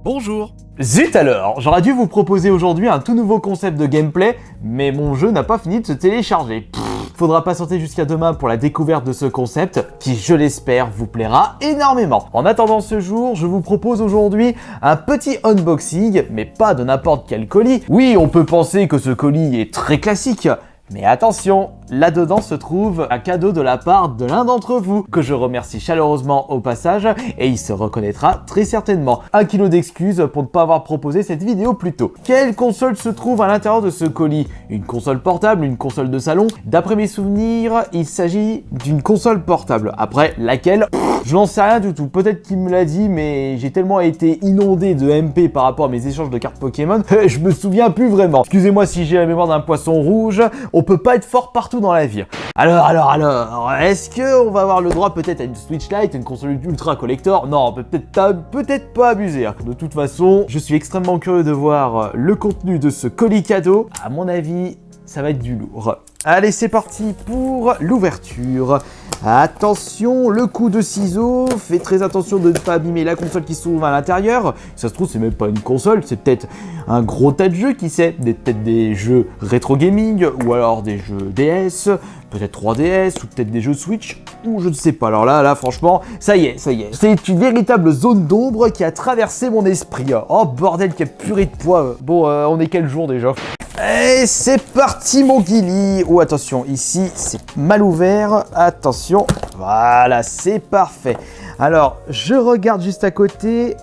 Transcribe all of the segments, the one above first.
Bonjour. Zut alors, j'aurais dû vous proposer aujourd'hui un tout nouveau concept de gameplay, mais mon jeu n'a pas fini de se télécharger. Faudra patienter jusqu'à demain pour la découverte de ce concept, qui je l'espère vous plaira énormément. En attendant ce jour, je vous propose aujourd'hui un petit unboxing, mais pas de n'importe quel colis. Oui, on peut penser que ce colis est très classique, mais attention, là-dedans se trouve un cadeau de la part de l'un d'entre vous, que je remercie chaleureusement au passage, et il se reconnaîtra très certainement. 1 kilo d'excuses pour ne pas avoir proposé cette vidéo plus tôt. Quelle console se trouve à l'intérieur de ce colis? Une console portable, une console de salon? D'après mes souvenirs, il s'agit d'une console portable. Après, laquelle? Je n'en sais rien du tout. Peut-être qu'il me l'a dit, mais j'ai tellement été inondé de MP par rapport à mes échanges de cartes Pokémon, je me souviens plus vraiment. Excusez-moi si j'ai la mémoire d'un poisson rouge, on peut pas être fort partout dans la vie. Alors, est-ce qu'on va avoir le droit peut-être à une Switch Lite, une console ultra collector? Non, peut-être pas abuser. De toute façon, je suis extrêmement curieux de voir le contenu de ce colis cadeau. À mon avis, ça va être du lourd. Allez, c'est parti pour l'ouverture. Attention, le coup de ciseau, faites très attention de ne pas abîmer la console qui se trouve à l'intérieur. Ça se trouve, c'est même pas une console, c'est peut-être un gros tas de jeux, qui sait, peut-être des jeux rétro gaming, ou alors des jeux DS, peut-être 3DS, ou peut-être des jeux Switch, ou je ne sais pas. Alors là, franchement, ça y est. C'est une véritable zone d'ombre qui a traversé mon esprit. Oh bordel, quelle purée de poids. Bon, on est quel jour déjà? Et c'est parti mon Guili. Oh attention, ici c'est mal ouvert, attention, voilà, c'est parfait. Alors, je regarde juste à côté.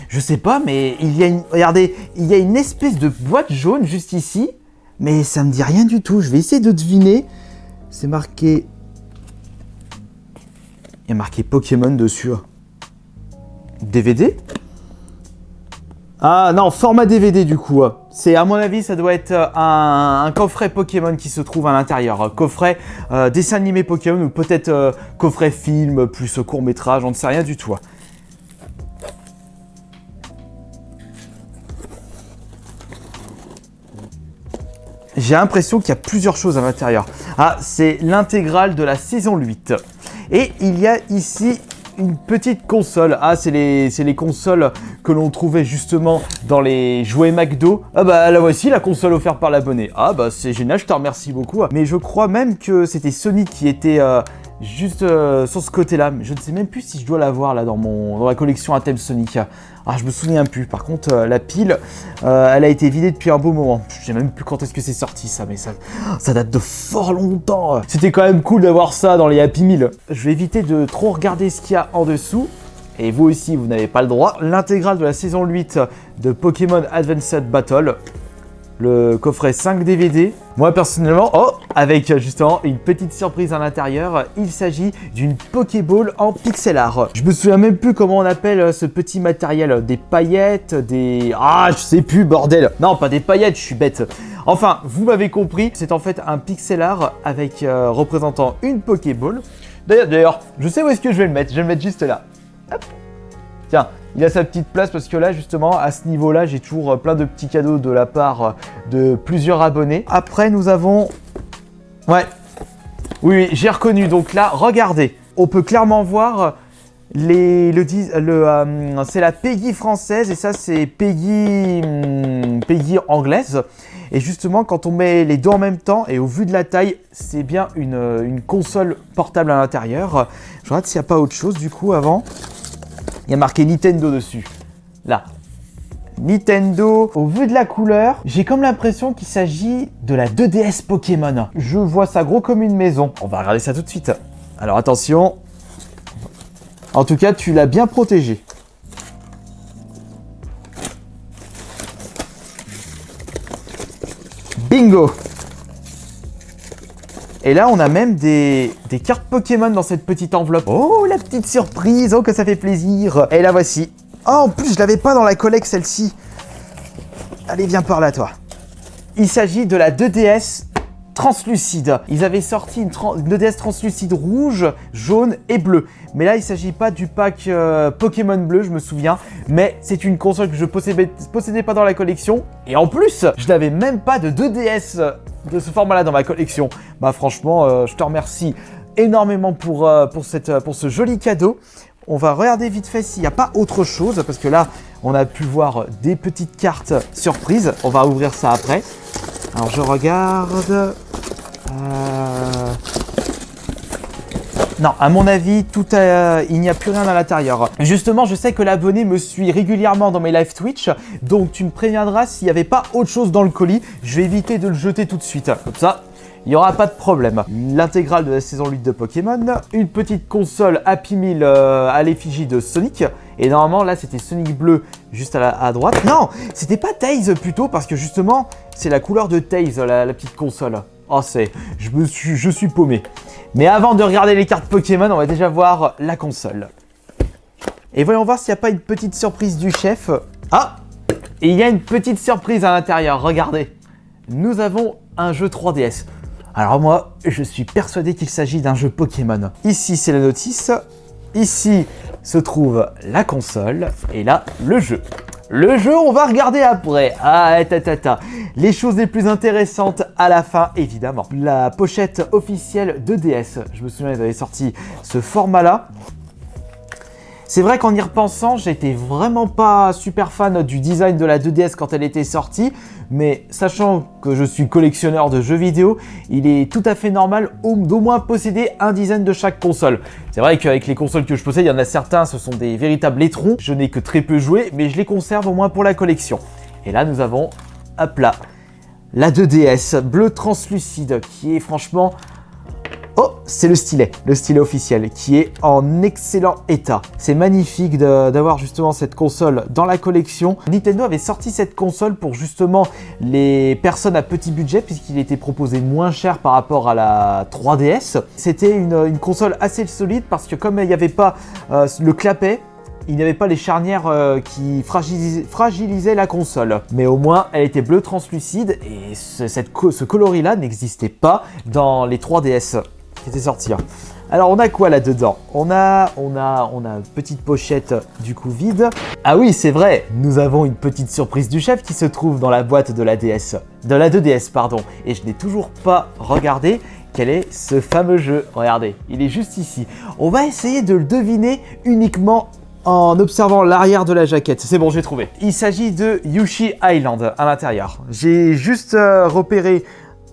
Je sais pas, mais regardez, il y a une espèce de boîte jaune juste ici, mais ça me dit rien du tout. Je vais essayer de deviner. C'est marqué... Il y a marqué Pokémon dessus. DVD? Ah non, format DVD du coup. C'est, à mon avis, ça doit être un coffret Pokémon qui se trouve à l'intérieur. Coffret dessin animé Pokémon ou peut-être coffret film plus court métrage, on ne sait rien du tout. J'ai l'impression qu'il y a plusieurs choses à l'intérieur. Ah, c'est l'intégrale de la saison 8. Et il y a ici une petite console. Ah, c'est les consoles que l'on trouvait justement dans les jouets McDo. Ah bah la voici, la console offerte par l'abonné. Ah bah c'est génial, je te remercie beaucoup. Mais je crois même que c'était Sony qui était juste sur ce côté-là. Mais je ne sais même plus si je dois l'avoir là dans la collection à thème Sonic. Ah, je me souviens plus. Par contre, la pile, elle a été vidée depuis un beau moment. Je sais même plus quand est-ce que c'est sorti ça, mais ça date de fort longtemps. C'était quand même cool d'avoir ça dans les Happy Meal. Je vais éviter de trop regarder ce qu'il y a en dessous. Et vous aussi, vous n'avez pas le droit. L'intégrale de la saison 8 de Pokémon Advanced Battle. Le coffret 5 DVD. Moi personnellement, avec justement une petite surprise à l'intérieur, il s'agit d'une Pokéball en pixel art. Je me souviens même plus comment on appelle ce petit matériel, des paillettes, je sais plus bordel. Non, pas des paillettes, je suis bête. Enfin, vous m'avez compris, c'est en fait un pixel art avec représentant une Pokéball. D'ailleurs, je sais où est-ce que je vais le mettre, je vais le mettre juste là. Hop. Tiens, il a sa petite place parce que là, justement, à ce niveau-là, j'ai toujours plein de petits cadeaux de la part de plusieurs abonnés. Après, nous avons... Ouais. Oui, j'ai reconnu. Donc là, regardez. On peut clairement voir c'est la Peggy française et ça, c'est Peggy anglaise. Et justement, quand on met les deux en même temps et au vu de la taille, c'est bien une console portable à l'intérieur. Je regarde s'il n'y a pas autre chose du coup avant. Il y a marqué Nintendo dessus. Là. Nintendo. Au vu de la couleur, j'ai comme l'impression qu'il s'agit de la 2DS Pokémon. Je vois ça gros comme une maison. On va regarder ça tout de suite. Alors attention. En tout cas, tu l'as bien protégé. Bingo! Et là, on a même des cartes Pokémon dans cette petite enveloppe. Oh, la petite surprise! Oh, que ça fait plaisir! Et la voici. Oh, en plus, je l'avais pas dans la collecte, celle-ci. Allez, viens par là, toi. Il s'agit de la 2DS translucide. Ils avaient sorti une 2DS translucide rouge, jaune et bleu. Mais là, il ne s'agit pas du pack Pokémon bleu, je me souviens. Mais c'est une console que je possédais pas dans la collection. Et en plus, je n'avais même pas de 2DS de ce format-là dans ma collection. Bah franchement, je te remercie énormément pour ce joli cadeau. on va regarder vite fait s'il n'y a pas autre chose, parce que là, on a pu voir des petites cartes surprises. On va ouvrir ça après. Alors, je regarde... Non, à mon avis, il n'y a plus rien à l'intérieur. Justement, je sais que l'abonné me suit régulièrement dans mes live Twitch, donc tu me préviendras s'il n'y avait pas autre chose dans le colis. Je vais éviter de le jeter tout de suite. Comme ça, il n'y aura pas de problème. L'intégrale de la saison 8 de Pokémon, une petite console Happy Meal à l'effigie de Sonic. Et normalement, là, c'était Sonic bleu juste à droite. Non, c'était pas Tails plutôt, parce que justement, c'est la couleur de Tails, la petite console. Oh, je suis paumé. Mais avant de regarder les cartes Pokémon, on va déjà voir la console. Et voyons voir s'il n'y a pas une petite surprise du chef. Ah! Et il y a une petite surprise à l'intérieur, regardez. Nous avons un jeu 3DS. Alors moi, je suis persuadé qu'il s'agit d'un jeu Pokémon. Ici, c'est la notice. Ici se trouve la console. Et là, le jeu. Le jeu, on va regarder après. Ah, les choses les plus intéressantes à la fin, évidemment. La pochette officielle de DS. Je me souviens, ils avaient sorti ce format-là. C'est vrai qu'en y repensant, j'étais vraiment pas super fan du design de la 2DS quand elle était sortie, mais sachant que je suis collectionneur de jeux vidéo, il est tout à fait normal d'au moins posséder un design de chaque console. C'est vrai qu'avec les consoles que je possède, il y en a certains, ce sont des véritables étrons. Je n'ai que très peu joué, mais je les conserve au moins pour la collection. Et là, nous avons, hop là, la 2DS bleu translucide qui est franchement... Oh, c'est le stylet officiel qui est en excellent état. C'est magnifique d'avoir justement cette console dans la collection. Nintendo avait sorti cette console pour justement les personnes à petit budget puisqu'il était proposé moins cher par rapport à la 3DS. C'était une console assez solide parce que comme il n'y avait pas le clapet, il n'y avait pas les charnières qui fragilisaient la console. Mais au moins, elle était bleue translucide et ce coloris-là n'existait pas dans les 3DS. Qui était sorti. Alors on a quoi là-dedans? On a une petite pochette du coup vide. Ah oui, c'est vrai, nous avons une petite surprise du chef qui se trouve dans la boîte de la DS. De la 2DS, pardon. Et je n'ai toujours pas regardé quel est ce fameux jeu. Regardez, il est juste ici. On va essayer de le deviner uniquement en observant l'arrière de la jaquette. C'est bon, j'ai trouvé. Il s'agit de Yoshi Island à l'intérieur. J'ai juste repéré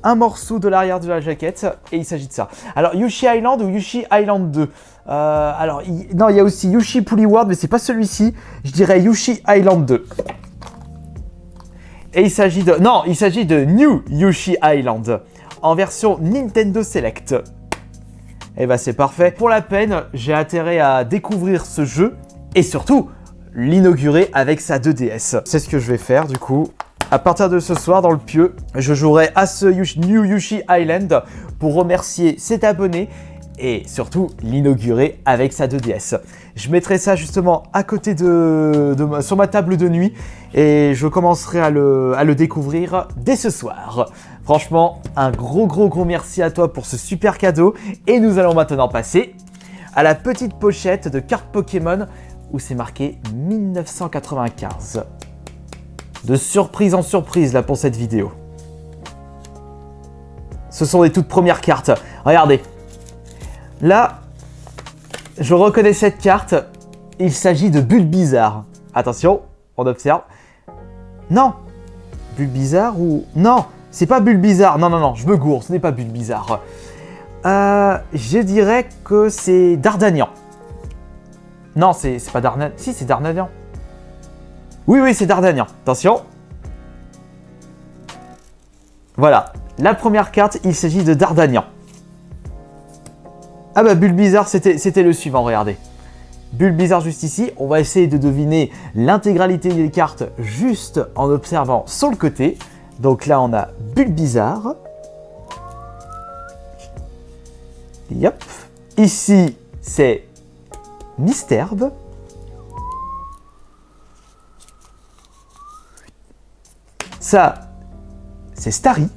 un morceau de l'arrière de la jaquette et il s'agit de ça. Alors Yoshi Island ou Yoshi Island 2 non, il y a aussi Yoshi Woolly World, mais c'est pas celui-ci. Je dirais Yoshi Island 2. Et il s'agit de... Non, il s'agit de New Yoshi Island en version Nintendo Select. Et bah c'est parfait. Pour la peine, j'ai intérêt à découvrir ce jeu et surtout l'inaugurer avec sa 2DS. C'est ce que je vais faire du coup. À partir de ce soir, dans le pieu, je jouerai à ce New Yoshi Island pour remercier cet abonné et surtout l'inaugurer avec sa 2DS. Je mettrai ça justement à côté sur ma table de nuit et je commencerai à le découvrir dès ce soir. Franchement, un gros merci à toi pour ce super cadeau et nous allons maintenant passer à la petite pochette de cartes Pokémon où c'est marqué 1995. De surprise en surprise là pour cette vidéo. Ce sont les toutes premières cartes. Regardez. Là, je reconnais cette carte. Il s'agit de Bulbizarre. Attention, on observe. Non. Bulbizarre ou... Non, c'est pas Bulbizarre. Non, je me gourre, ce n'est pas Bulbizarre. Je dirais que c'est Dardanian. Non, c'est pas Dardanian. Si, c'est Dardanian. Oui, c'est Dardanian. Attention. Voilà. La première carte, il s'agit de Dardanian. Ah bah Bulbizarre, c'était le suivant, regardez. Bulbizarre juste ici. On va essayer de deviner l'intégralité des cartes juste en observant sur le côté. Donc là, on a Bulbizarre. Yep. Ici, c'est Misterbe. Ça, c'est Starry.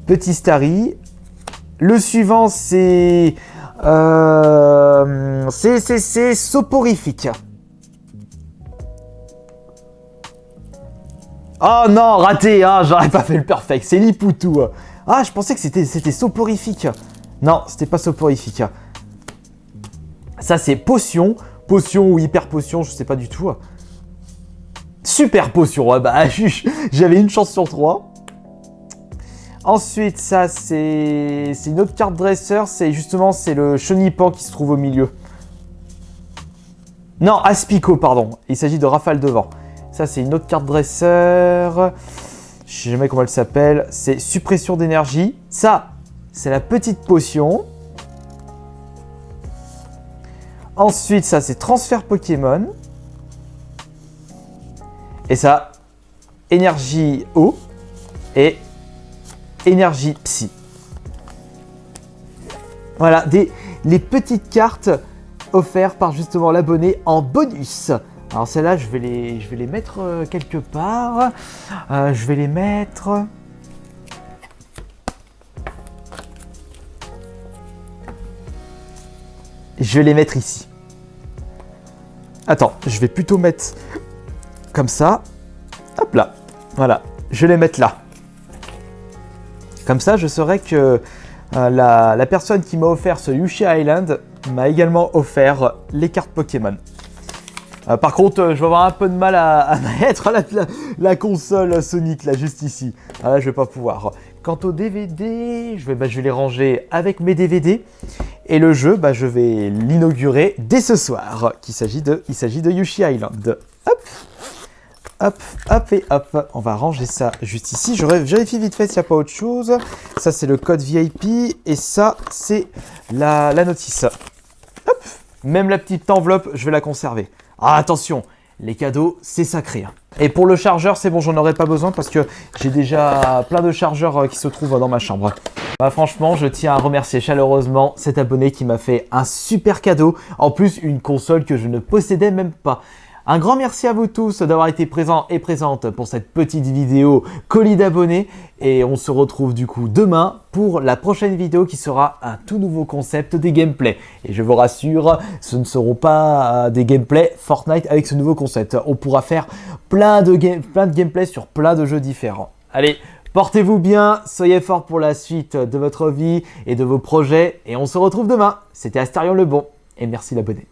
Petit Starry. Le suivant, c'est soporifique. Oh non, raté, hein, j'aurais pas fait le perfect. C'est Lipoutou. Ah, je pensais que c'était soporifique. Non, c'était pas soporifique. Ça, c'est potion. Potion ou hyper potion, je sais pas du tout. Super potion, ouais, bah j'avais une chance sur 3. Ensuite, ça, c'est une autre carte dresseur. C'est justement, c'est le chenipan qui se trouve au milieu. Non, Aspico, pardon. Il s'agit de Rafale de Vent. Ça, c'est une autre carte dresseur. Je sais jamais comment elle s'appelle. C'est suppression d'énergie. Ça, c'est la petite potion. Ensuite, ça, c'est transfert Pokémon. Et ça, énergie eau et énergie psy. Voilà, les petites cartes offertes par justement l'abonné en bonus. Alors celles-là, je vais les mettre quelque part. Je vais les mettre... Je vais les mettre ici. Attends, je vais plutôt mettre comme ça. Hop là. Voilà, je vais les mettre là. Comme ça, je saurai que la personne qui m'a offert ce Yoshi Island m'a également offert les cartes Pokémon. Par contre, je vais avoir un peu de mal à mettre la console Sonic là, juste ici. Là, je vais pas pouvoir. Quant aux DVD, je vais les ranger avec mes DVD. Et le jeu, je vais l'inaugurer dès ce soir. Il s'agit de Yoshi Island. Hop, hop, hop et hop. On va ranger ça juste ici. Je vérifie vite fait s'il n'y a pas autre chose. Ça, c'est le code VIP. Et ça, c'est la notice. Hop. Même la petite enveloppe, je vais la conserver. Ah, attention, les cadeaux, c'est sacré. Et pour le chargeur, c'est bon, j'en aurai pas besoin parce que j'ai déjà plein de chargeurs qui se trouvent dans ma chambre. Franchement, je tiens à remercier chaleureusement cet abonné qui m'a fait un super cadeau. En plus, une console que je ne possédais même pas. Un grand merci à vous tous d'avoir été présents et présentes pour cette petite vidéo colis d'abonnés. Et on se retrouve du coup demain pour la prochaine vidéo qui sera un tout nouveau concept des gameplays. Et je vous rassure, ce ne seront pas des gameplays Fortnite avec ce nouveau concept. On pourra faire plein de gameplays sur plein de jeux différents. Allez, portez-vous bien, soyez forts pour la suite de votre vie et de vos projets. Et on se retrouve demain. C'était Astarion le Bon et merci l'abonné.